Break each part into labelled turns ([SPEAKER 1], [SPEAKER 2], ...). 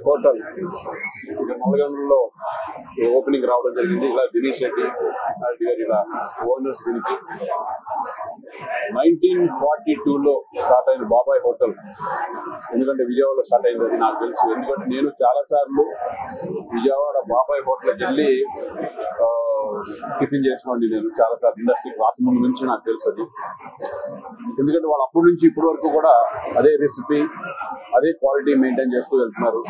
[SPEAKER 1] Hotel ఇక్కడ నల్గొండలో opening రావడం జరిగింది. ఇలా దినేష్ రెడ్డి గారు ఇలా ఓనర్స్. దీనికి 1942లో స్టార్ట్ అయిన బాబాయ్ హోటల్. ఎందుకంటే విజయవాడలో స్టార్ట్ అయింది అది నాకు తెలుసు. ఎందుకంటే నేను చాలా సార్లు విజయవాడ బాబాయ్ హోటల్కి వెళ్ళి టిఫిన్ చేసినోండి. నేను చాలా సార్లు ఇండస్ట్రీకి రాకముందు నుంచి నాకు తెలుసు అది. ఎందుకంటే వాళ్ళు అప్పటి నుంచి ఇప్పటి వరకు కూడా అదే రెసిపీ అదే క్వాలిటీ మెయింటైన్ చేస్తూ వెళ్తున్నారు.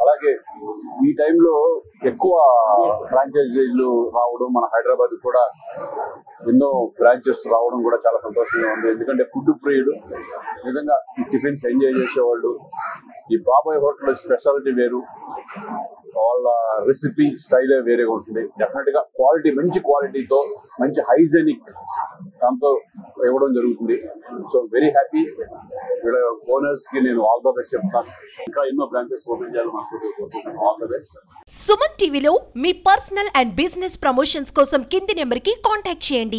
[SPEAKER 1] అలాగే ఈ టైంలో ఎక్కువ ఫ్రాంచైజీలు రావడం, మన హైదరాబాద్ కూడా ఎన్నో బ్రాంచెస్ రావడం కూడా చాలా సంతోషంగా ఉంది. ఎందుకంటే ఫుడ్ ప్రియుడు నిజంగా ఈ టిఫిన్స్ ఎంజాయ్ చేసేవాళ్ళు. ఈ బాబాయ్ హోటల్ స్పెషాలిటీ వేరు, వాళ్ళ రెసిపీ స్టైలే వేరేగా ఉంటుంది. డెఫినెట్ గా క్వాలిటీ, మంచి క్వాలిటీతో మంచి హైజెనిక్ దాంతో ఇవ్వడం జరుగుతుంది. So very happy. వీళ్ళ ఓనర్స్ కి నేను ఆల్ ద బెస్ట్ చెప్తాను. ఇంకా ఎన్నో బ్రాంచెస్ ఓపెన్ చేయాలి మనకు. All the best.
[SPEAKER 2] సుమన్ టీవీలో మీ పర్సనల్ అండ్ బిజినెస్ ప్రమోషన్స్ కోసం కింది నెంబర్ కి కాంటాక్ట్ చేయండి.